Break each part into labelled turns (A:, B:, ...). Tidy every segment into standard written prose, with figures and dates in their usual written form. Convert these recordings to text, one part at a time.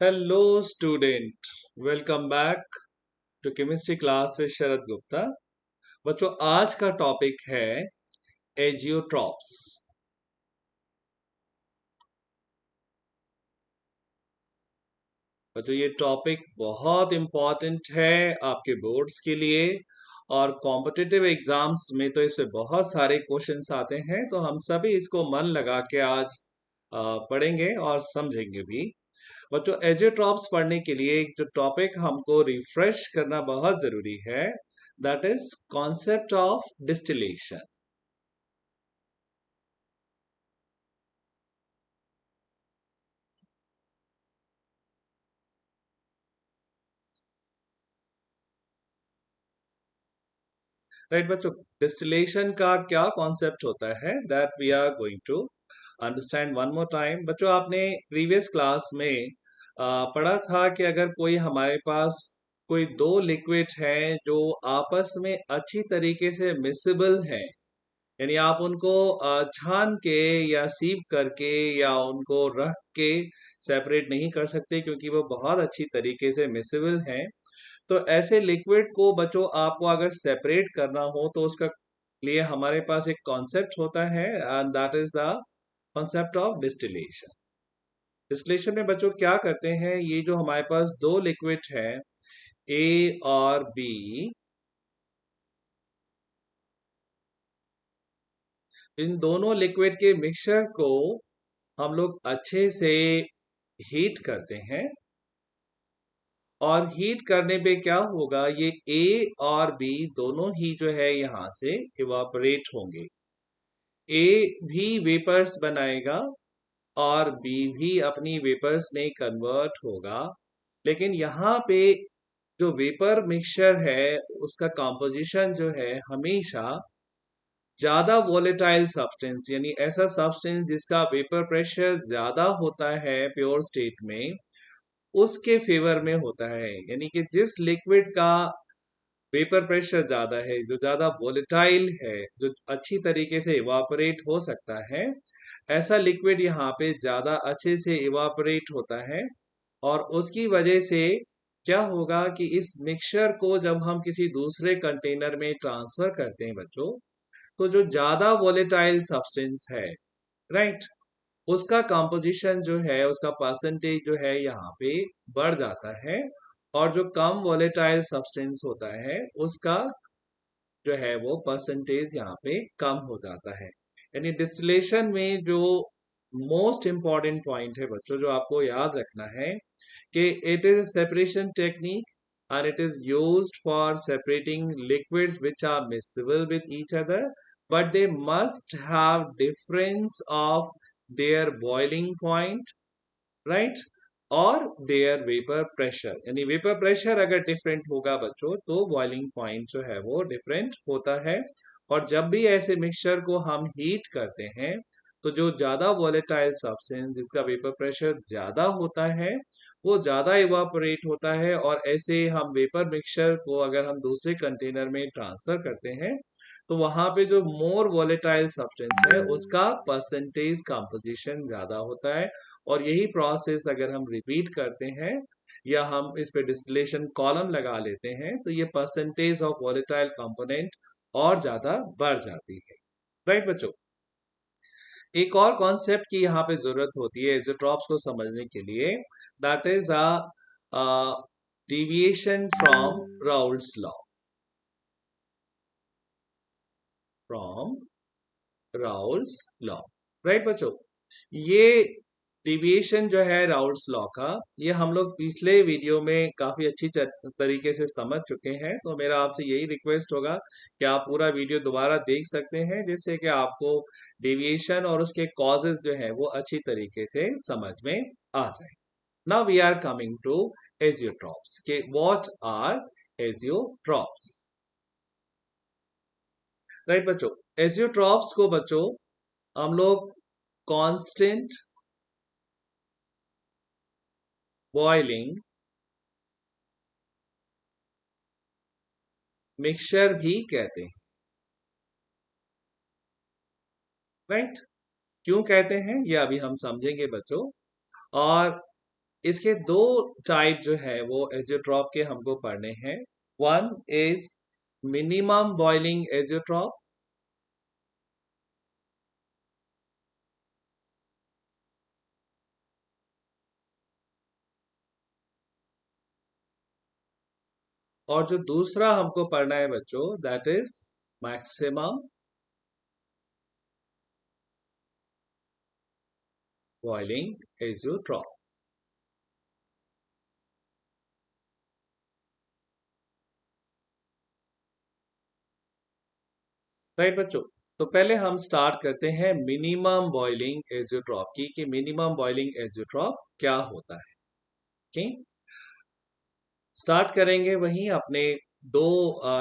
A: Hello student, welcome back to chemistry class with Sharad Gupta. बच्चों, आज का टॉपिक है एजियोट्रॉप्स। बच्चों, ये टॉपिक बहुत इम्पोर्टेंट है आपके बोर्ड्स के लिए और कॉम्पिटिटिव एग्जाम्स में तो इससे बहुत सारे क्वेश्चंस आते हैं। तो हम सभी इसको मन लगा के आज पढ़ेंगे और समझेंगे भी। बच्चों, एजियोट्रॉप्स पढ़ने के लिए एक जो टॉपिक हमको रिफ्रेश करना बहुत जरूरी है, that is concept of distillation. Right बच्चों, डिस्टिलेशन का क्या कॉन्सेप्ट होता है, that we are going to understand one more time. बच्चों, आपने प्रीवियस क्लास में पढ़ा था कि अगर कोई हमारे पास कोई दो लिक्विड हैं जो आपस में अच्छी तरीके से मिसिबल हैं, यानी आप उनको छान के या सीव करके या उनको रख के सेपरेट नहीं कर सकते क्योंकि वो बहुत अच्छी तरीके से मिसिबल हैं। तो ऐसे लिक्विड को बच्चों आपको अगर सेपरेट करना हो तो उसका लिए हमारे पास एक कॉन्सेप्ट होता है and that is the concept of distillation. Distillation में बच्चों क्या करते हैं, ये जो हमारे पास दो लिक्विड है ए और बी, इन दोनों लिक्विड के मिक्सचर को हम लोग अच्छे से हीट करते हैं और हीट करने पे क्या होगा, ये ए और बी दोनों ही जो है यहां से इवापोरेट होंगे। ए भी वेपर्स बनाएगा और बी भी अपनी वेपर्स में कन्वर्ट होगा। लेकिन यहाँ पे जो वेपर मिक्सचर है उसका कॉम्पोजिशन जो है हमेशा ज्यादा वोलेटाइल सब्सटेंस, यानी ऐसा सब्सटेंस जिसका वेपर प्रेशर ज्यादा होता है प्योर स्टेट में, उसके फेवर में होता है। यानी कि जिस लिक्विड का वेपर प्रेशर ज्यादा है, जो ज्यादा वोलेटाइल है, जो अच्छी तरीके से इवापोरेट हो सकता है, ऐसा लिक्विड यहाँ पे ज्यादा अच्छे से इवापोरेट होता है। और उसकी वजह से क्या होगा कि इस मिक्सचर को जब हम किसी दूसरे कंटेनर में ट्रांसफर करते हैं बच्चों, तो जो ज्यादा वोलेटाइल सब्सटेंस है, राइट, उसका कंपोजिशन जो है, उसका परसेंटेज जो है यहाँ पे बढ़ जाता है। और जो कम वोलेटाइल सब्सटेंस होता है उसका जो है वो परसेंटेज यहाँ पे कम हो जाता है। यानी डिस्टिलेशन में जो मोस्ट इंपॉर्टेंट पॉइंट है बच्चों जो आपको याद रखना है कि it is separation technique and it is used for separating liquids which are miscible with each other, but they must have difference of their boiling point, right, और देयर वेपर प्रेशर। यानी वेपर प्रेशर अगर different होगा बच्चों तो boiling point जो है वो different होता है। और जब भी ऐसे मिक्सचर को हम हीट करते हैं तो जो ज्यादा वोलेटाइल सब्सटेंस जिसका वेपर प्रेशर ज्यादा होता है वो ज्यादा इवापोरेट होता है। और ऐसे हम वेपर मिक्सचर को अगर हम दूसरे कंटेनर में ट्रांसफर करते हैं तो वहां पे जो मोर वोलेटाइल सब्सटेंस है उसका परसेंटेज कंपोजिशन ज्यादा होता है। और यही प्रोसेस अगर हम रिपीट करते हैं या हम इस पे डिस्टिलेशन कॉलम लगा लेते हैं तो ये परसेंटेज ऑफ वोलेटाइल कंपोनेंट और ज्यादा बढ़ जाती है। राइट बच्चों, एक और कॉन्सेप्ट की यहाँ पे जरूरत होती है इज़ोट्रॉप्स को समझने के लिए, that is a deviation from Raoult's law. From Raoult's law, right बच्चों, ये डिविएशन जो है राउल्स लॉ का, ये हम लोग पिछले वीडियो में काफी अच्छी तरीके से समझ चुके हैं। तो मेरा आपसे यही रिक्वेस्ट होगा कि आप पूरा वीडियो दोबारा देख सकते हैं जिससे कि आपको डेविएशन और उसके कॉजेस जो है वो अच्छी तरीके से समझ में आ जाए। Now we are coming to azeotropes के व्हाट आर एजियोट्रॉप्स। राइट बच्चों, एजियोट्रॉप्स को बच्चों हम लोग कांस्टेंट बॉइलिंग मिक्सचर भी कहते हैं। राइट, क्यों कहते हैं ये अभी हम समझेंगे बच्चों। और इसके दो टाइप जो है वो एजियोट्रॉप के हमको पढ़ने हैं। One is minimum boiling azeotrope, और जो दूसरा हमको पढ़ना है बच्चों, that is maximum boiling azeotrope. Right बच्चों, तो पहले हम स्टार्ट करते हैं मिनिमम बॉइलिंग एजियोट्रॉप की, कि मिनिमम बॉइलिंग एजियोट्रॉप क्या होता है। ठीक, स्टार्ट करेंगे वहीं अपने दो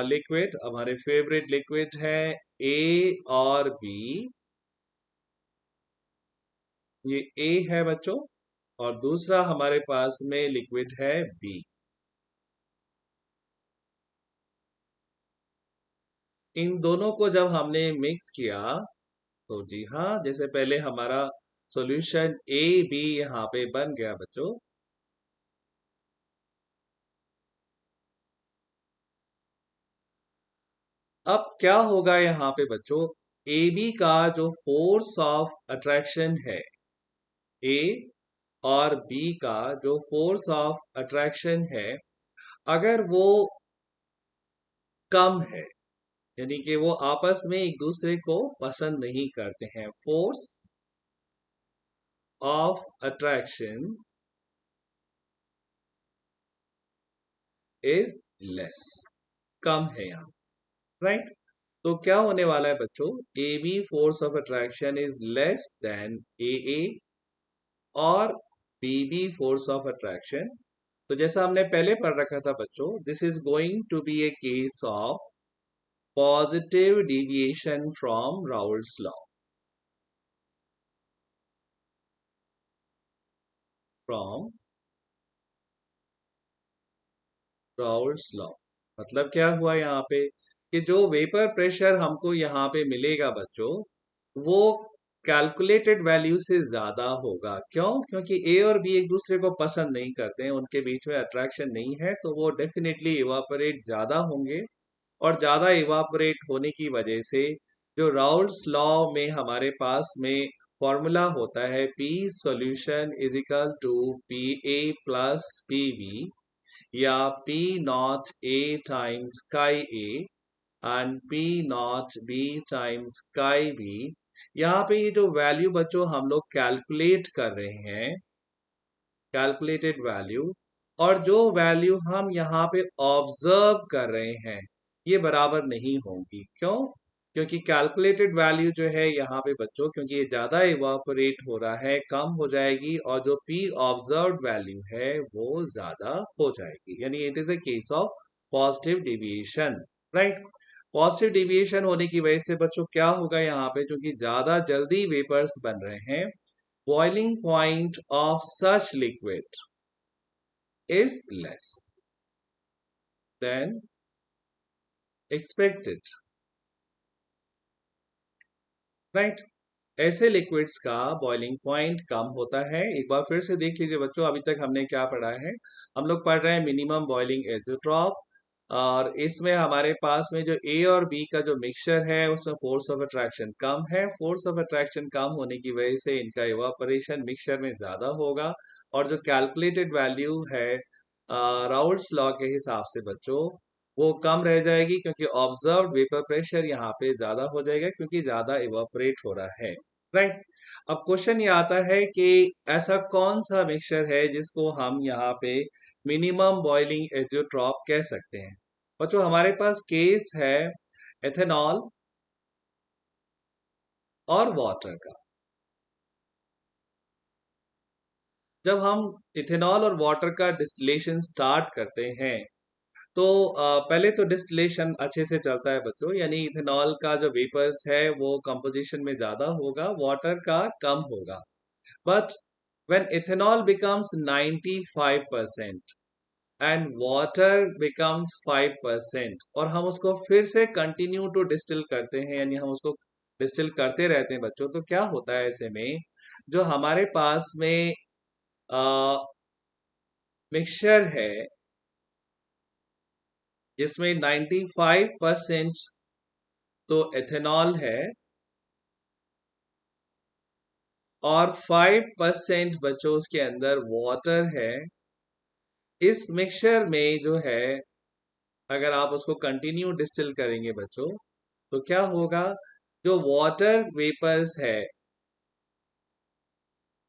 A: लिक्विड, हमारे फेवरेट लिक्विड है ए और बी। ये ए है बच्चों, और दूसरा हमारे पास में लिक्विड है बी। इन दोनों को जब हमने मिक्स किया, तो जी हाँ, जैसे पहले हमारा सॉल्यूशन ए बी यहाँ पे बन गया बच्चों। अब क्या होगा यहाँ पे बच्चों, ए बी का जो फोर्स ऑफ अट्रैक्शन है, ए और बी का जो फोर्स ऑफ अट्रैक्शन है, अगर वो कम है, यानी कि वो आपस में एक दूसरे को पसंद नहीं करते हैं, force of attraction is less, कम है यहाँ। राइट, तो क्या होने वाला है बच्चों, A B force of attraction is less than A और B B force of attraction. तो जैसा हमने पहले पढ़ रखा था बच्चों, this is going to be a case of positive deviation from Raoult's law. From Raoult's law मतलब क्या हुआ यहाँ पे, कि जो वेपर प्रेशर हमको यहाँ पे मिलेगा बच्चों, वो कैलकुलेटेड वैल्यू से ज्यादा होगा। क्यों? क्योंकि ए और बी एक दूसरे को पसंद नहीं करते हैं, उनके बीच में अट्रैक्शन नहीं है, तो वो डेफिनेटली इवापोरेट ज्यादा होंगे। और ज्यादा इवापोरेट होने की वजह से जो राउल्स लॉ में हमारे पास में फॉर्मूला होता है, P solution is equal to P A plus P B, या P not A times chi A and P not B times chi B। यहाँ पे ये जो वैल्यू बच्चों हम लोग कैलकुलेट कर रहे हैं, कैलकुलेटेड वैल्यू, और जो वैल्यू हम यहाँ पे ऑब्जर्व कर रहे हैं, ये बराबर नहीं होंगी। क्यों? क्योंकि कैलकुलेटेड वैल्यू जो है यहाँ पे बच्चों, क्योंकि ये ज्यादा इवापोरेट हो रहा है, कम हो जाएगी, और जो पी ऑब्जर्व वैल्यू है वो ज्यादा हो जाएगी, यानी it is a case of positive deviation. Right, positive deviation होने की वजह से बच्चों क्या होगा यहाँ पे, क्योंकि ज्यादा जल्दी वेपर्स बन रहे हैं, boiling point of such liquid is less than expected। Right, ऐसे लिक्विड्स का बॉइलिंग पॉइंट कम होता है। एक बार फिर से देख लीजिए बच्चों, अभी तक हमने क्या पढ़ा है। हम लोग पढ़ रहे हैं मिनिमम बॉइलिंग एज़ोट्रॉप, और इसमें हमारे पास में जो ए और बी का जो मिक्सचर है, उसमें फोर्स ऑफ अट्रैक्शन कम है। फोर्स ऑफ अट्रैक्शन कम होने की वजह से इनका इवापोरेशन मिक्सचर में ज्यादा होगा, और जो कैलकुलेटेड वैल्यू है राउल्ट्स लॉ के हिसाब से बच्चों, वो कम रह जाएगी, क्योंकि ऑब्जर्व वेपर प्रेशर यहाँ पे ज्यादा हो जाएगा, क्योंकि ज्यादा इवापोरेट हो रहा है। राइट, अब क्वेश्चन ये आता है कि ऐसा कौन सा मिक्सचर है जिसको हम यहाँ पे मिनिमम बॉइलिंग एजियोट्रॉप कह सकते हैं। बच्चों हमारे पास केस है एथेनॉल और वाटर का। जब हम इथेनॉल और वाटर का डिस्टिलेशन स्टार्ट करते हैं, तो पहले तो डिस्टिलेशन अच्छे से चलता है बच्चों, यानी इथेनॉल का जो वेपर्स है वो कंपोजिशन में ज्यादा होगा, वाटर का कम होगा। But when ethanol becomes 95% and water becomes 5%, और हम उसको फिर से कंटिन्यू टू डिस्टिल करते हैं, यानी हम उसको डिस्टिल करते रहते हैं बच्चों, तो क्या होता है ऐसे में, जो हमारे पास में मिक्सचर है जिसमें 95% तो एथेनॉल है और 5% बच्चों उसके अंदर वाटर है। इस मिक्सचर में जो है, अगर आप उसको कंटिन्यू डिस्टिल करेंगे बच्चों, तो क्या होगा, जो वाटर वेपर्स है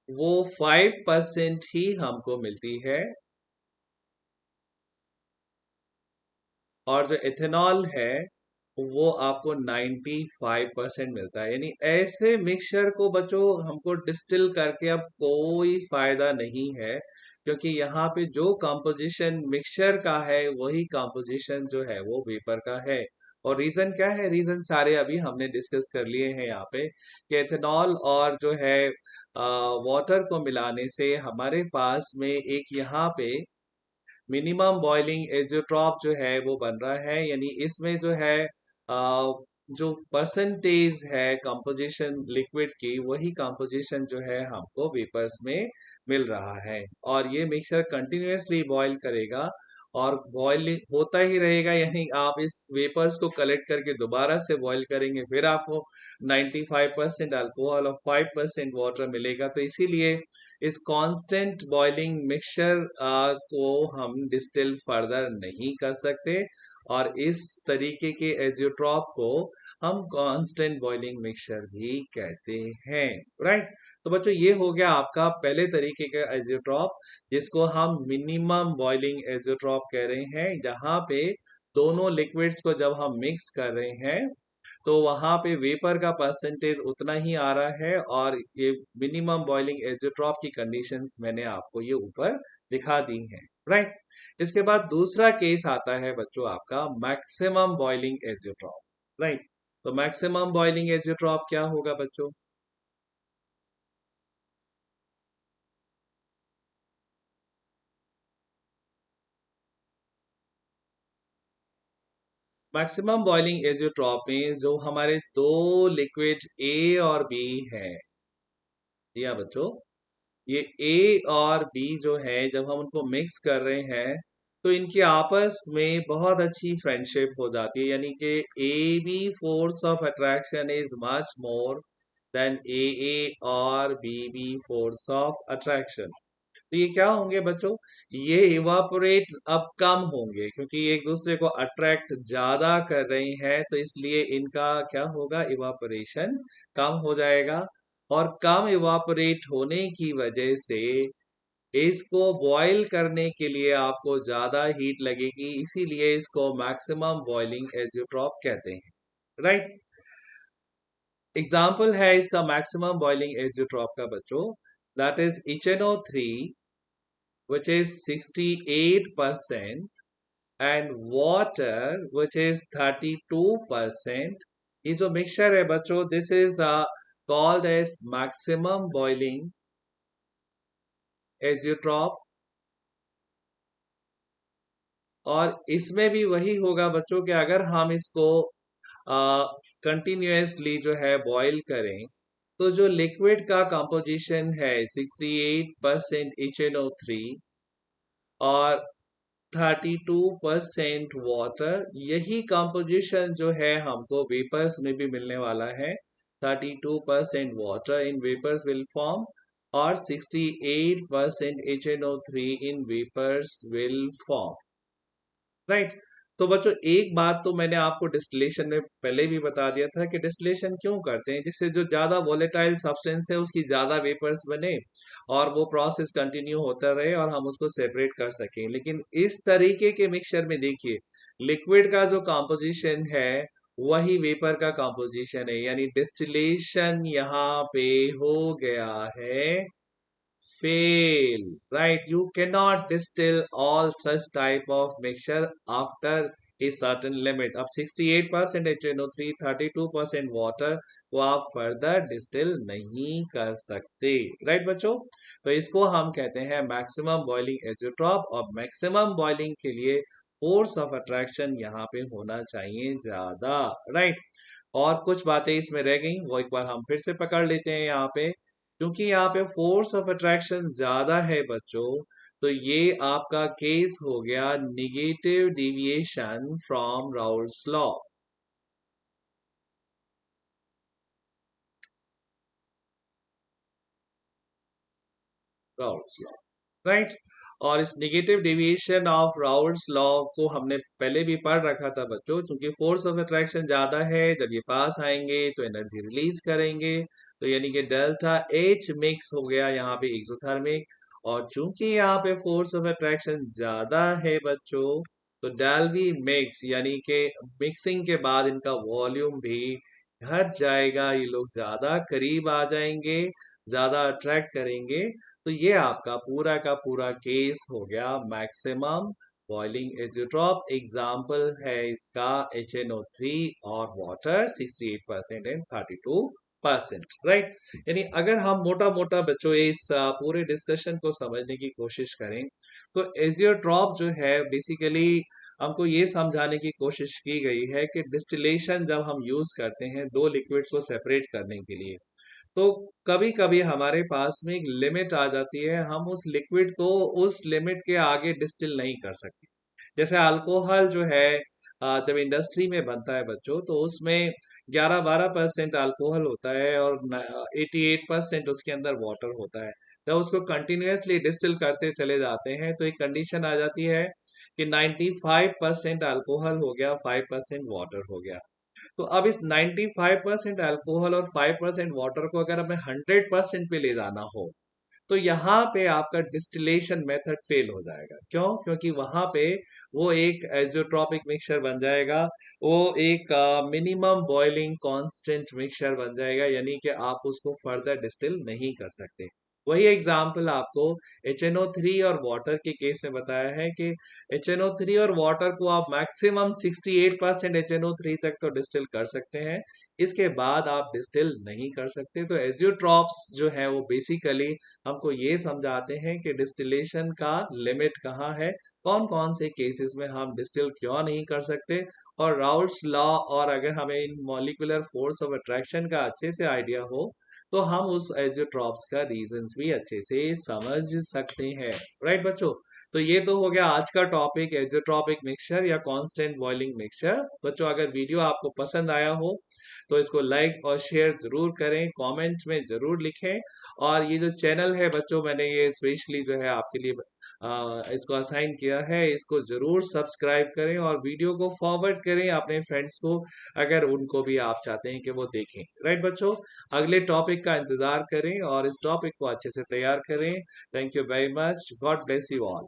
A: वो 5% ही हमको मिलती है और जो इथेनॉल है वो आपको 95% मिलता है। यानी ऐसे मिक्सचर को बच्चों हमको डिस्टिल करके अब कोई फायदा नहीं है, क्योंकि यहाँ पे जो कंपोजिशन मिक्सचर का है वही कंपोजिशन जो है वो वेपर का है। और रीजन क्या है, रीजन सारे अभी हमने डिस्कस कर लिए हैं यहाँ पे, कि एथेनॉल और जो है वाटर को मिलाने से हमारे पास में एक यहाँ पे मिनिमम बॉइलिंग एजियोट्रॉप जो है वो बन रहा है। यानी इसमें जो है जो परसेंटेज है कंपोजिशन लिक्विड की, वही कंपोजिशन जो है हमको वेपर्स में मिल रहा है। और ये मिक्सचर कंटिन्यूअसली बॉईल करेगा और बॉइलिंग होता ही रहेगा। यानी आप इस वेपर्स को कलेक्ट करके दोबारा से बॉईल करेंगे, फिर आपको 95% अल्कोहल और 5% वाटर मिलेगा। तो इसीलिए इस कांस्टेंट बॉइलिंग मिक्सचर को हम डिस्टिल फर्दर नहीं कर सकते, और इस तरीके के एजियोट्रॉप को हम कांस्टेंट बॉइलिंग मिक्सचर भी कहते हैं। राइट। तो बच्चों ये हो गया आपका पहले तरीके का एजियोट्रॉप, जिसको हम मिनिमम बॉइलिंग एजियोट्रॉप कह रहे हैं। यहाँ पे दोनों लिक्विड्स को जब हम मिक्स कर रहे हैं तो वहां पे वेपर का परसेंटेज उतना ही आ रहा है, और ये मिनिमम बॉइलिंग एजियोट्रॉप की कंडीशंस मैंने आपको ये ऊपर दिखा दी हैं। राइट। इसके बाद दूसरा केस आता है बच्चों आपका मैक्सिमम बॉइलिंग एजियोट्रॉप। राइट। तो मैक्सिमम बॉइलिंग एजियोट्रॉप क्या होगा बच्चों? मैक्सिमम बॉइलिंग एजियोट्रॉप में जो हमारे दो लिक्विड ए और बी है, या बच्चों ये ए और बी जो है जब हम उनको मिक्स कर रहे हैं तो इनकी आपस में बहुत अच्छी फ्रेंडशिप हो जाती है। यानी कि A B force of attraction is much more than A और बी फोर्स ऑफ अट्रैक्शन। तो ये क्या होंगे बच्चों, ये इवापोरेट अब कम होंगे, क्योंकि ये एक दूसरे को अट्रैक्ट ज्यादा कर रही हैं, तो इसलिए इनका क्या होगा, इवापोरेशन कम हो जाएगा। और कम इवापोरेट होने की वजह से इसको बॉईल करने के लिए आपको ज्यादा हीट लगेगी, इसीलिए इसको मैक्सिमम बॉइलिंग एजियोट्रॉप कहते हैं। राइट। एग्जाम्पल है इसका मैक्सिमम बॉइलिंग एजियोट्रॉप का बच्चों, that is HNO3 which is 68% and water which is 32%. ये जो मिक्सचर है बच्चों, this is called as maximum boiling azeotrope। और इसमें भी वही होगा बच्चों कि अगर हम इसको कंटिन्यूसली जो है बॉईल करें, तो जो लिक्विड का कंपोजिशन है 68% HNO3 और 32% वाटर, यही कंपोजिशन जो है हमको वेपर्स में भी मिलने वाला है। 32% water in vapours will form और 68% HNO3 in vapours will form. Right. तो बच्चों एक बात तो मैंने आपको डिस्टिलेशन में पहले भी बता दिया था कि डिस्टिलेशन क्यों करते हैं, जिससे जो ज्यादा वोलेटाइल सब्सटेंस है उसकी ज्यादा वेपर्स बने और वो प्रोसेस कंटिन्यू होता रहे और हम उसको सेपरेट कर सकें। लेकिन इस तरीके के मिक्सचर में देखिए, लिक्विड का जो कॉम्पोजिशन है वही वेपर का कॉम्पोजिशन है, यानी डिस्टिलेशन यहाँ पे हो गया है fail. Right. You cannot distill all such type of mixture after a certain limit. अब 68% HNO3 32% water को आप फर्दर डिस्टिल नहीं कर सकते। राइट बच्चों। तो इसको हम कहते हैं मैक्सिमम बॉइलिंग एजियोट्रॉप, और मैक्सिमम बॉइलिंग के लिए फोर्स ऑफ अट्रैक्शन यहाँ पे होना चाहिए ज्यादा। राइट। और कुछ बातें इसमें रह गई, वो एक बार हम फिर से पकड़ लेते हैं यहाँ पे। क्योंकि यहाँ पे फोर्स ऑफ अट्रैक्शन ज्यादा है बच्चों, तो ये आपका केस हो गया negative deviation from Raoult's law. Raoult's law, right. और इस negative deviation of Raoult's law को हमने पहले भी पढ़ रखा था बच्चों, क्योंकि फोर्स ऑफ अट्रैक्शन ज्यादा है, जब ये पास आएंगे तो एनर्जी रिलीज करेंगे, तो यानी कि डेल्टा एच मिक्स हो गया यहाँ पे एक्सोथर्मिक। और चूंकि यहाँ पे फोर्स ऑफ अट्रैक्शन ज्यादा है बच्चों, तो डेल वी मिक्स यानी कि मिक्सिंग के बाद इनका वॉल्यूम भी घट जाएगा, ये लोग ज्यादा करीब आ जाएंगे, ज्यादा अट्रैक्ट करेंगे। तो ये आपका पूरा का पूरा केस हो गया मैक्सिमम बॉइलिंग एजियोट्रॉप। एग्जाम्पल है इसका HNO3 और वाटर 68% एंड 32%, राइट। यानी अगर हम मोटा मोटा बच्चों इस पूरे डिस्कशन को समझने की कोशिश करें, तो एजियोट्रॉप जो है बेसिकली हमको ये समझाने की कोशिश की गई है कि डिस्टिलेशन जब हम यूज करते हैं दो लिक्विड्स को सेपरेट करने के लिए, तो कभी कभी हमारे पास में एक लिमिट आ जाती है, हम उस लिक्विड को उस लिमिट के आगे डिस्टिल नहीं कर सकते। जैसे अल्कोहल जो है, जब इंडस्ट्री में बनता है बच्चों, तो उसमें 11-12% अल्कोहल होता है और 88% उसके अंदर वाटर होता है। जब उसको कंटिन्यूअसली डिस्टिल करते चले जाते हैं तो एक कंडीशन आ जाती है कि 95% अल्कोहल हो गया, 5% वाटर हो गया। तो अब इस 95% अल्कोहल और 5% वाटर को अगर हमें 100% पे ले जाना हो, तो यहाँ पे आपका डिस्टिलेशन मेथड फेल हो जाएगा। क्यों? क्योंकि वहां पे वो एक एजोट्रॉपिक मिक्सचर बन जाएगा, वो एक मिनिमम बॉइलिंग कांस्टेंट मिक्सचर बन जाएगा, यानी कि आप उसको फर्दर डिस्टिल नहीं कर सकते। वही एग्जाम्पल आपको HNO3 और वाटर के केस में बताया है कि HNO3 और वाटर को आप मैक्सिमम 68% HNO3 तक तो डिस्टिल कर सकते हैं, इसके बाद आप डिस्टिल नहीं कर सकते। तो एजियोट्रॉप्स जो है वो बेसिकली हमको ये समझाते हैं कि डिस्टिलेशन का लिमिट कहाँ है, कौन कौन से केसेस में हम डिस्टिल क्यों नहीं कर सकते। और राउल्स लॉ, और अगर हमें इन मॉलिक्यूलर फोर्स ऑफ अट्रैक्शन का अच्छे से आइडिया हो, तो हम उस एजियोट्रॉप्स का रीजंस भी अच्छे से समझ सकते हैं, राइट बच्चों। तो ये तो हो गया आज का टॉपिक, एजियोट्रॉपिक मिक्सचर या कांस्टेंट बॉइलिंग मिक्सचर। बच्चों अगर वीडियो आपको पसंद आया हो तो इसको लाइक और शेयर जरूर करें, कमेंट में जरूर लिखें। और ये जो चैनल है बच्चों, मैंने ये स्पेशली जो है आपके लिए इसको असाइन किया है, इसको जरूर सब्सक्राइब करें और वीडियो को फॉरवर्ड करें अपने फ्रेंड्स को, अगर उनको भी आप चाहते हैं कि वो देखें, राइट बच्चों। अगले टॉपिक का इंतजार करें और इस टॉपिक को अच्छे से तैयार करें। Thank you very much, God bless you all.